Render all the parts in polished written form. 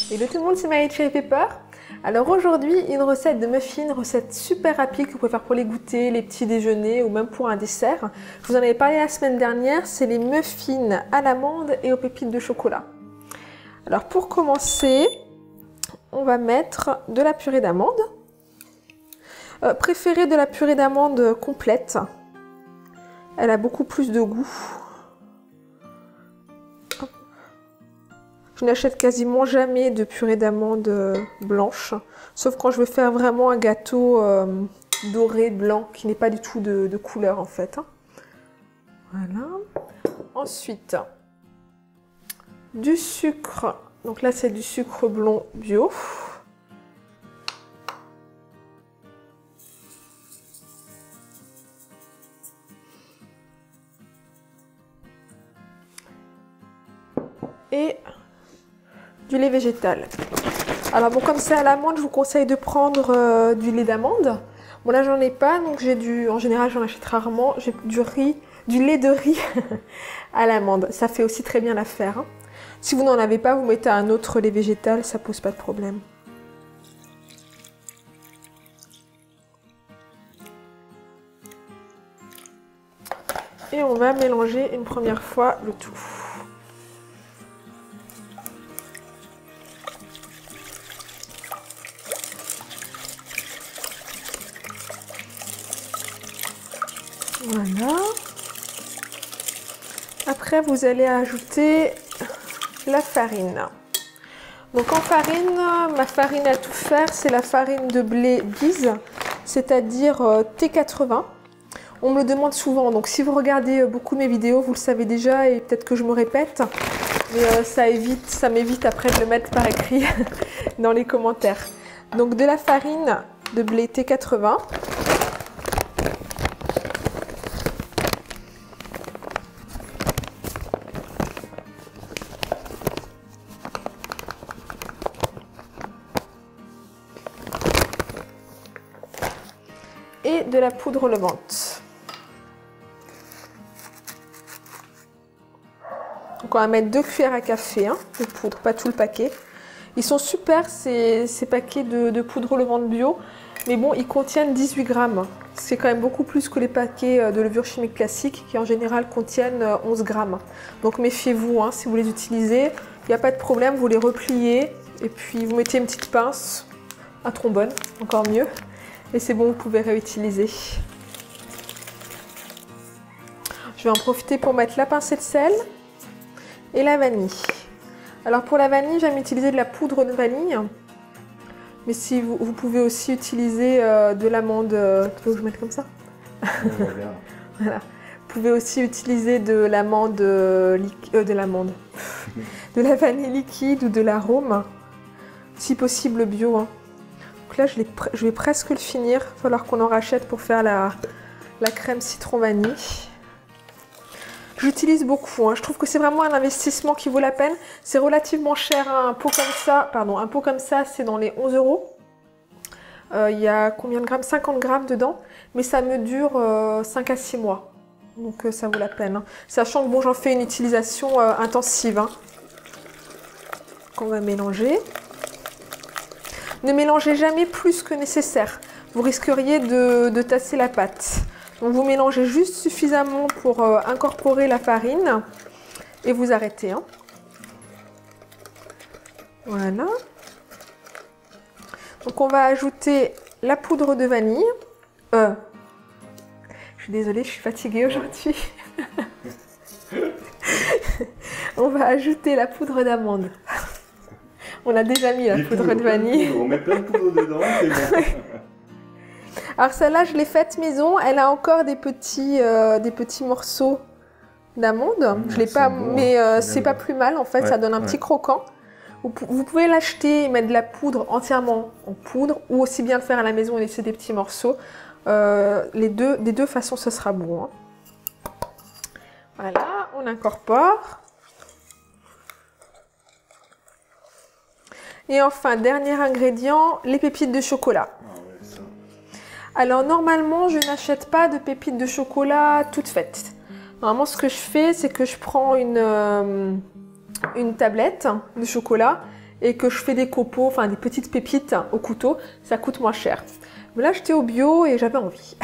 Hello tout le monde, c'est Marie de Cherry Pepper. Alors aujourd'hui, une recette de muffins, une recette super rapide que vous pouvez faire pour les goûters, les petits déjeuners ou même pour un dessert. Je vous en avais parlé la semaine dernière, c'est les muffins à l'amande et aux pépites de chocolat. Alors pour commencer, on va mettre de la purée d'amande. Préférez de la purée d'amande complète. Elle a beaucoup plus de goût. Je n'achète quasiment jamais de purée d'amande blanche, sauf quand je veux faire vraiment un gâteau doré, blanc, qui n'est pas du tout de couleur en fait. Voilà. Ensuite, du sucre. Donc là, c'est du sucre blond bio. Et du lait végétal. Alors bon, comme c'est à l'amande, je vous conseille de prendre du lait d'amande. Bon là j'en ai pas, donc en général j'en achète rarement. J'ai du lait de riz à l'amande. Ça fait aussi très bien l'affaire. Si vous n'en avez pas, vous mettez un autre lait végétal, ça pose pas de problème. Et on va mélanger une première fois le tout. Voilà. Après, vous allez ajouter la farine. Donc en farine, ma farine à tout faire, c'est la farine de blé Bise, c'est-à-dire T80. On me le demande souvent, donc si vous regardez beaucoup mes vidéos, vous le savez déjà et peut-être que je me répète, mais ça m'évite après de le mettre par écrit dans les commentaires. Donc de la farine de blé T80. Et de la poudre levante. Donc on va mettre 2 cuillères à café de poudre, pas tout le paquet. Ils sont super ces paquets de poudre levante bio, mais bon, ils contiennent 18 grammes. C'est quand même beaucoup plus que les paquets de levure chimique classique qui en général contiennent 11 grammes. Donc méfiez-vous, si vous les utilisez, il n'y a pas de problème, vous les repliez et puis vous mettez une petite pince, un trombone, encore mieux. Et c'est bon, vous pouvez réutiliser. Je vais en profiter pour mettre la pincée de sel et la vanille. Alors pour la vanille, j'aime utiliser de la poudre de vanille. Mais si vous pouvez aussi utiliser de l'amande. Tu veux que je mette comme ça? Voilà. Vous pouvez aussi utiliser de l'amande de la vanille liquide ou de l'arôme, si possible bio. Donc là, je vais presque le finir. Il va falloir qu'on en rachète pour faire la crème citron vanille. J'utilise beaucoup. Je trouve que c'est vraiment un investissement qui vaut la peine. C'est relativement cher. Un pot comme ça, un pot comme ça, c'est dans les 11 €. Il y a combien de grammes? 50 grammes dedans. Mais ça me dure 5 à 6 mois. Donc ça vaut la peine. Sachant que bon, j'en fais une utilisation intensive. Qu'on va mélanger. Ne mélangez jamais plus que nécessaire. Vous risqueriez de tasser la pâte. Donc vous mélangez juste suffisamment pour incorporer la farine et vous arrêtez. Voilà. Donc on va ajouter la poudre de vanille. Je suis désolée, je suis fatiguée aujourd'hui. On va ajouter la poudre d'amande. On a déjà mis la poudre de vanille. On met plein de poudre dedans, c'est bon. Alors celle-là, je l'ai faite maison. Elle a encore des petits morceaux d'amande. Je l'ai pas, bon, mais c'est pas plus mal en fait. Ouais, ça donne un petit croquant. Vous pouvez l'acheter et mettre de la poudre entièrement en poudre, ou aussi bien le faire à la maison et laisser des petits morceaux. Des deux façons, ce sera bon. Voilà, on incorpore. Et enfin, dernier ingrédient, les pépites de chocolat. Alors normalement, je n'achète pas de pépites de chocolat toutes faites. Normalement, ce que je fais, c'est que je prends une tablette de chocolat et que je fais des copeaux, enfin des petites pépites au couteau, ça coûte moins cher. Mais là, j'étais au bio et j'avais envie.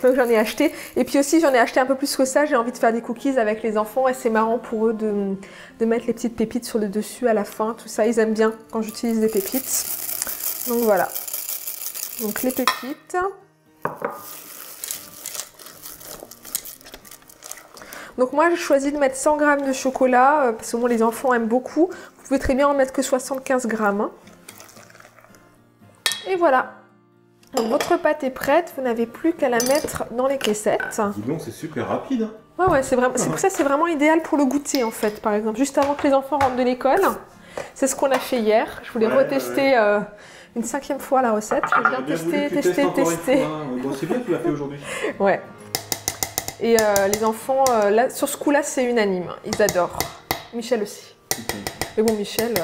Donc j'en ai acheté. Et puis aussi, j'en ai acheté un peu plus que ça. J'ai envie de faire des cookies avec les enfants et c'est marrant pour eux de mettre les petites pépites sur le dessus à la fin. Tout ça, ils aiment bien quand j'utilise des pépites. Donc voilà. Donc les pépites. Donc moi, j'ai choisi de mettre 100 g de chocolat parce que bon, les enfants aiment beaucoup. Vous pouvez très bien en mettre que 75 g. Hein. Et voilà. Donc votre pâte est prête, vous n'avez plus qu'à la mettre dans les caissettes. Dis donc, c'est super rapide. Ouais, c'est vraiment, c'est pour ça que c'est vraiment idéal pour le goûter en fait, par exemple. Juste avant que les enfants rentrent de l'école, c'est ce qu'on a fait hier. Je voulais retester une 5e fois la recette. Je vais bien tester. Bon, c'est bien que tu l'as fait aujourd'hui. Ouais. Et les enfants, là, sur ce coup-là, c'est unanime. Ils adorent. Michel aussi. Okay. Mais bon, Michel,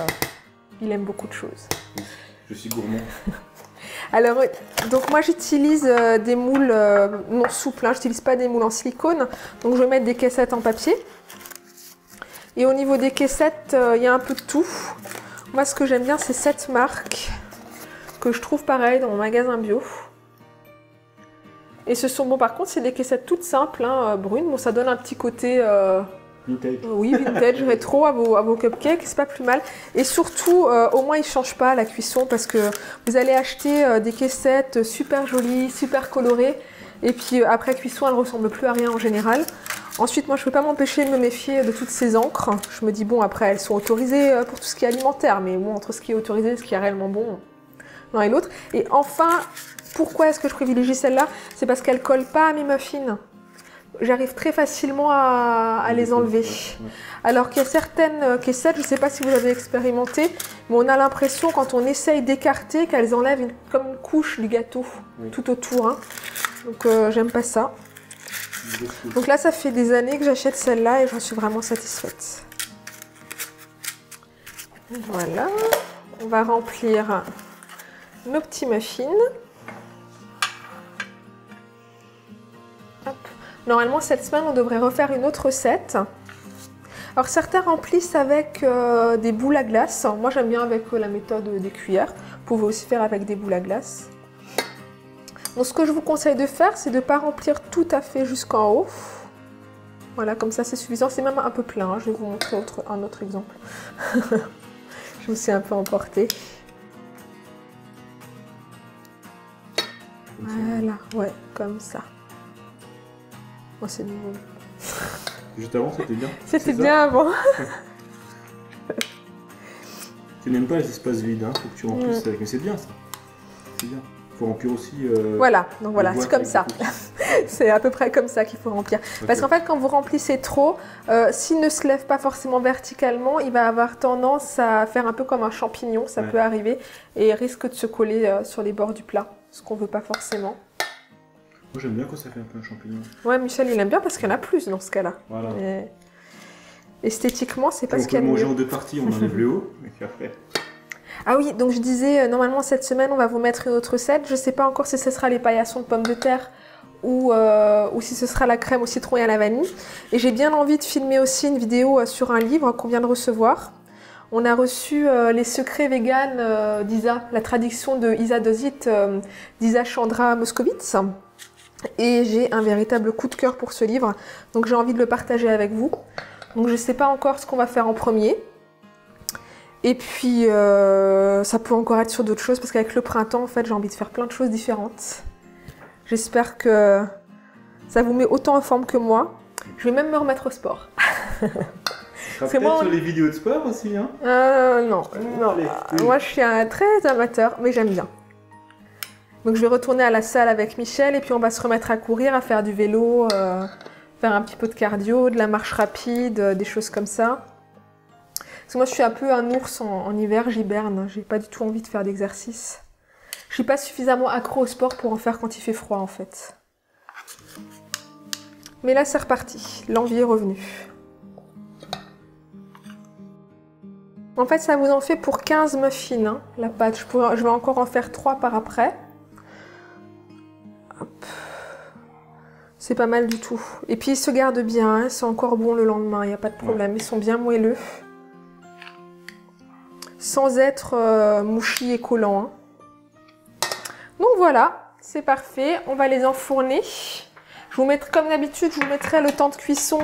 il aime beaucoup de choses. Oui, je suis gourmand. Alors, donc moi j'utilise des moules non souples, hein, je n'utilise pas des moules en silicone, donc je vais mettre des caissettes en papier. Et au niveau des caissettes, il y a un peu de tout. Moi ce que j'aime bien c'est cette marque, que je trouve pareil dans mon magasin bio. Et ce sont, bon par contre c'est des caissettes toutes simples, hein, brunes, bon ça donne un petit côté... vintage. Oui, vintage, rétro à vos cupcakes, c'est pas plus mal. Et surtout, au moins ils ne changent pas la cuisson parce que vous allez acheter des caissettes super jolies, super colorées. Et puis après cuisson, elles ne ressemblent plus à rien en général. Ensuite, moi je ne peux pas m'empêcher de me méfier de toutes ces encres. Je me dis, bon après elles sont autorisées pour tout ce qui est alimentaire. Mais bon, entre ce qui est autorisé et ce qui est réellement bon, l'un et l'autre. Et enfin, pourquoi est-ce que je privilégie celle-là? C'est parce qu'elle ne colle pas à mes muffins. J'arrive très facilement à les enlever. Alors qu'il y a certaines caissettes, je ne sais pas si vous avez expérimenté, mais on a l'impression quand on essaye d'écarter qu'elles enlèvent comme une couche du gâteau tout autour. Hein. Donc j'aime pas ça. Donc là, ça fait des années que j'achète celle-là et j'en suis vraiment satisfaite. Voilà. On va remplir nos petits muffins. Hop. Normalement, cette semaine, on devrait refaire une autre recette. Alors, certains remplissent avec des boules à glace. Moi, j'aime bien avec la méthode des cuillères. Vous pouvez aussi faire avec des boules à glace. Donc, ce que je vous conseille de faire, c'est de ne pas remplir tout à fait jusqu'en haut. Voilà, comme ça, c'est suffisant. C'est même un peu plein. Hein. Je vais vous montrer un autre exemple. Je me suis un peu emportée. Voilà, ouais, comme ça. Oh, c'est nouveau. Juste avant, c'était bien. C'était bien avant. Tu n'aimes pas les espaces vides, hein. Faut que tu remplisses avec. Mais c'est bien ça. C'est bien. Faut remplir aussi. Voilà, donc voilà, c'est comme ça. C'est à peu près comme ça qu'il faut remplir. Okay. Parce qu'en fait, quand vous remplissez trop, s'il ne se lève pas forcément verticalement, il va avoir tendance à faire un peu comme un champignon, ça peut arriver, et risque de se coller sur les bords du plat, ce qu'on ne veut pas forcément. Moi j'aime bien quand ça fait un peu un champignon. Ouais, Michel il aime bien parce qu'il y en a plus dans ce cas-là. Voilà. Et esthétiquement, c'est pas ce qu'il y a de mieux. On peut manger en 2 parties, on enlève le haut, et puis après. Ah oui, donc je disais, normalement cette semaine on va vous mettre une autre recette. Je sais pas encore si ce sera les paillassons de pommes de terre ou si ce sera la crème au citron et à la vanille. Et j'ai bien envie de filmer aussi une vidéo sur un livre qu'on vient de recevoir. On a reçu les secrets véganes d'Isa, la traduction de Isa Does It, d'Isa Chandra Moskowitz. Et j'ai un véritable coup de cœur pour ce livre, donc j'ai envie de le partager avec vous. Donc je ne sais pas encore ce qu'on va faire en premier. Et puis ça peut encore être sur d'autres choses, parce qu'avec le printemps, en fait, j'ai envie de faire plein de choses différentes. J'espère que ça vous met autant en forme que moi. Je vais même me remettre au sport. Peut-être moi, sur les vidéos de sport aussi, hein? Non. Moi je suis très amateur, mais j'aime bien. Donc je vais retourner à la salle avec Michel et puis on va se remettre à courir, à faire du vélo, faire un petit peu de cardio, de la marche rapide, des choses comme ça. Parce que moi je suis un peu un ours en hiver, j'hiberne, j'ai pas du tout envie de faire d'exercice. Je suis pas suffisamment accro au sport pour en faire quand il fait froid en fait. Mais là c'est reparti, l'envie est revenue. En fait ça vous en fait pour 15 muffins, hein, la pâte. Je vais encore en faire 3 par après. C'est pas mal du tout. Et puis ils se gardent bien, hein, c'est encore bon le lendemain, il n'y a pas de problème. Ils sont bien moelleux. sans être mouchi et collant. Hein. Donc voilà, c'est parfait. On va les enfourner. Je vous mettrai, comme d'habitude, je vous mettrai le temps de cuisson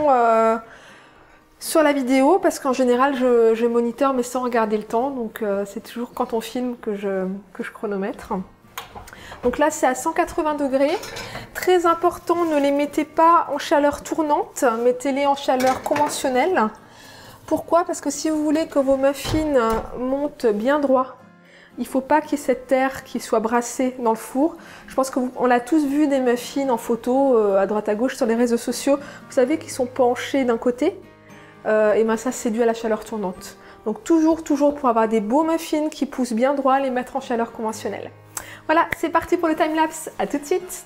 sur la vidéo parce qu'en général, je moniteur mais sans regarder le temps. Donc c'est toujours quand on filme que je chronomètre. Donc là, c'est à 180 degrés. Très important, ne les mettez pas en chaleur tournante, mettez-les en chaleur conventionnelle. Pourquoi? Parce que si vous voulez que vos muffins montent bien droit, il ne faut pas qu'il y ait cette terre qui soit brassée dans le four. Je pense qu'on l'a tous vu des muffins en photo à droite à gauche sur les réseaux sociaux. Vous savez qu'ils sont penchés d'un côté. Et bien ça, c'est dû à la chaleur tournante. Donc toujours pour avoir des beaux muffins qui poussent bien droit, les mettre en chaleur conventionnelle. Voilà, c'est parti pour le time-lapse. À tout de suite.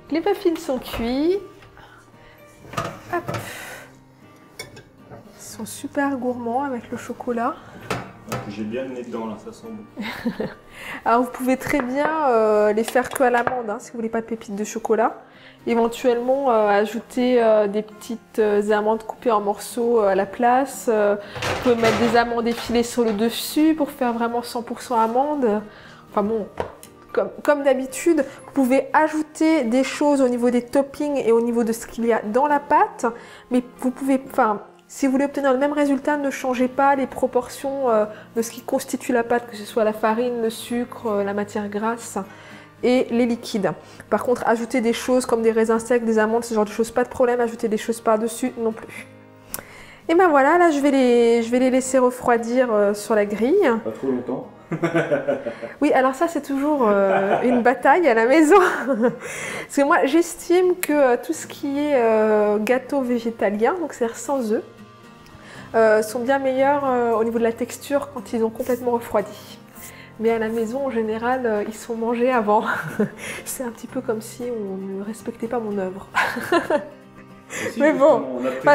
Les muffins sont cuits. Hop. Ils sont super gourmands avec le chocolat. J'ai bien le nez dedans là, ça sent bon. Alors vous pouvez très bien les faire que à l'amande hein, si vous voulez pas de pépites de chocolat. Éventuellement ajouter des petites amandes coupées en morceaux à la place. Vous pouvez mettre des amandes effilées sur le dessus pour faire vraiment 100% amande. Enfin bon, comme d'habitude, vous pouvez ajouter des choses au niveau des toppings et au niveau de ce qu'il y a dans la pâte. Mais vous pouvez, si vous voulez obtenir le même résultat, ne changez pas les proportions de ce qui constitue la pâte, que ce soit la farine, le sucre, la matière grasse et les liquides. Par contre, ajouter des choses comme des raisins secs, des amandes, ce genre de choses, pas de problème. Ajouter des choses par-dessus non plus. Et ben voilà, là je vais les laisser refroidir sur la grille. Pas trop longtemps. Oui, alors ça c'est toujours une bataille à la maison. Parce que moi j'estime que tout ce qui est gâteau végétalien, donc c'est-à-dire sans œufs, sont bien meilleurs au niveau de la texture quand ils ont complètement refroidi. Mais à la maison, en général, ils sont mangés avant. C'est un petit peu comme si on ne respectait pas mon œuvre. Si, mais bon,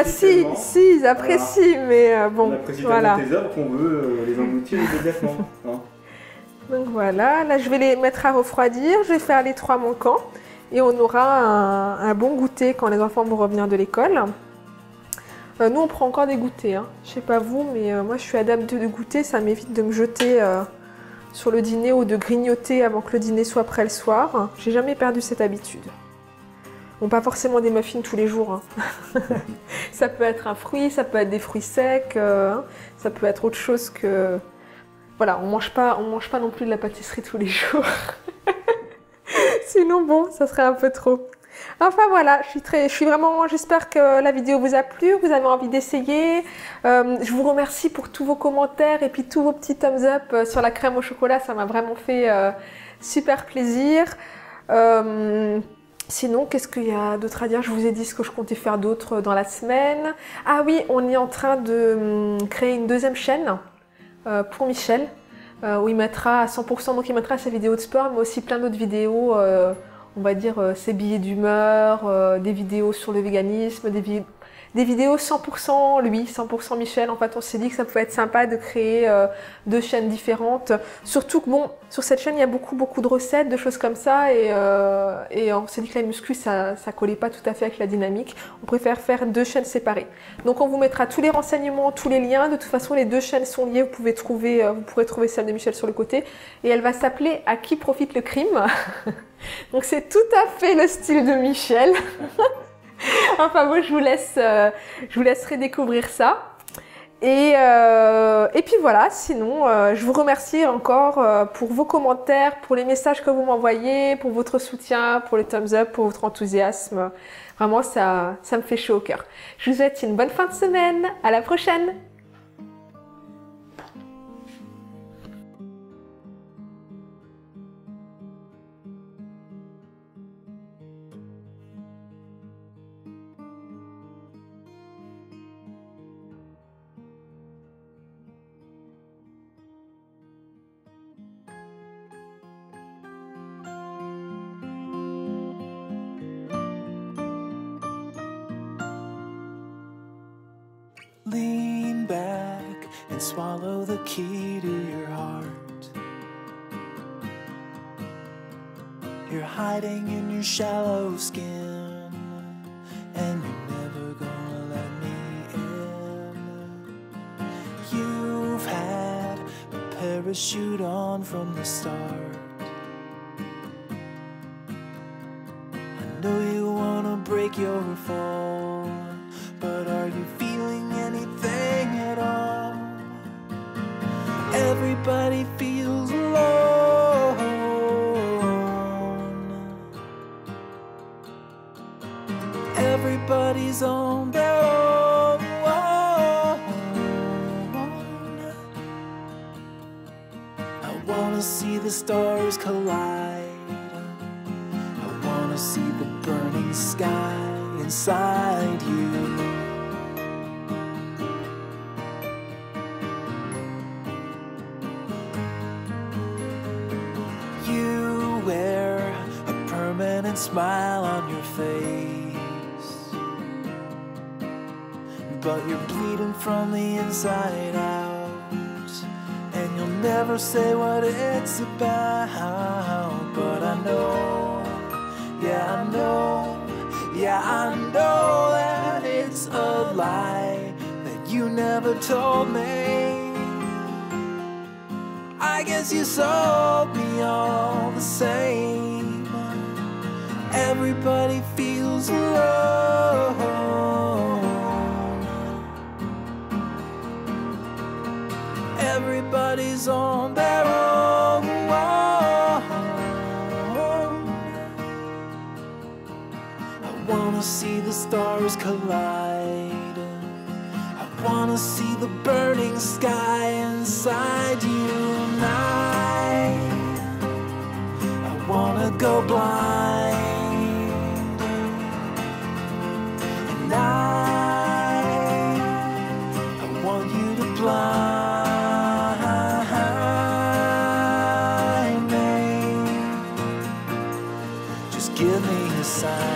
si, ils apprécient, voilà. Mais bon, on apprécie voilà. tes œuvres qu'on veut les engloutir immédiatement. Hein. Donc voilà, là je vais les mettre à refroidir, je vais faire les 3 manquants et on aura un bon goûter quand les enfants vont revenir de l'école. Nous on prend encore des goûters, hein. Je sais pas vous, mais moi je suis adepte de goûter, ça m'évite de me jeter sur le dîner ou de grignoter avant que le dîner soit prêt le soir. J'ai jamais perdu cette habitude. Bon, pas forcément des muffins tous les jours. Hein. Ça peut être un fruit, ça peut être des fruits secs, ça peut être autre chose que... Voilà, on mange pas non plus de la pâtisserie tous les jours. Sinon, bon, ça serait un peu trop. Enfin voilà, j'espère que la vidéo vous a plu, vous avez envie d'essayer. Je vous remercie pour tous vos commentaires et puis tous vos petits thumbs up sur la crème au chocolat, ça m'a vraiment fait super plaisir. Sinon, qu'est-ce qu'il y a d'autre à dire? Je vous ai dit ce que je comptais faire d'autre dans la semaine. Ah oui, on est en train de créer une deuxième chaîne pour Michel, où il mettra à 100%, donc il mettra ses vidéos de sport, mais aussi plein d'autres vidéos, on va dire ses billets d'humeur, des vidéos sur le véganisme, des vidéos 100% lui, 100% Michel. En fait, on s'est dit que ça pouvait être sympa de créer 2 chaînes différentes. Surtout que bon, sur cette chaîne, il y a beaucoup de recettes, de choses comme ça, et on s'est dit que la muscu, ça collait pas tout à fait avec la dynamique. On préfère faire 2 chaînes séparées. Donc, on vous mettra tous les renseignements, tous les liens. De toute façon, les 2 chaînes sont liées. Vous pourrez trouver celle de Michel sur le côté, et elle va s'appeler À qui profite le crime. Donc, c'est tout à fait le style de Michel. Enfin bon, je vous laisserai découvrir ça. Et puis voilà, sinon, je vous remercie encore pour vos commentaires, pour les messages que vous m'envoyez, pour votre soutien, pour les thumbs up, pour votre enthousiasme. Vraiment, ça me fait chaud au cœur. Je vous souhaite une bonne fin de semaine. À la prochaine! Lean back and swallow the key to your heart. You're hiding in your shallow skin, and you're never gonna let me in. You've had a parachute on from the start. I know you wanna break your fall, but are you feeling anything at all? Everybody feels alone. Everybody's on their own. I wanna see the stars collide. I wanna see the burning sky inside you. You wear a permanent smile on your face, but you're bleeding from the inside out, and you'll never say what it's about. But I know, yeah I know, yeah I know that it's a lie that you never told me. I guess you sold me all the same. Everybody feels alone. Everybody's on their own. I wanna see the stars collide. I wanna see the burning sky inside you. And I wanna go blind. And I want you to blind me. Just give me a sign.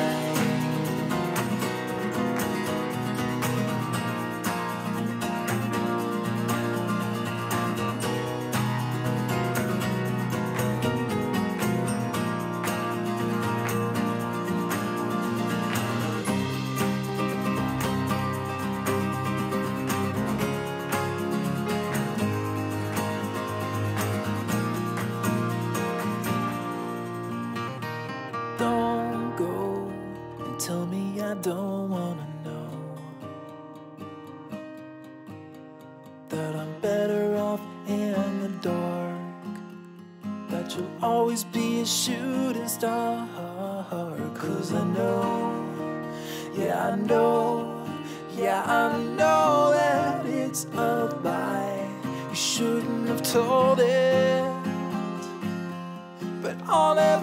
Don't go and tell me I don't wanna know that I'm better off in the dark, that you'll always be a shooting star. 'Cause I know, yeah I know, yeah I know that it's a lie. You shouldn't have told it, but I'll never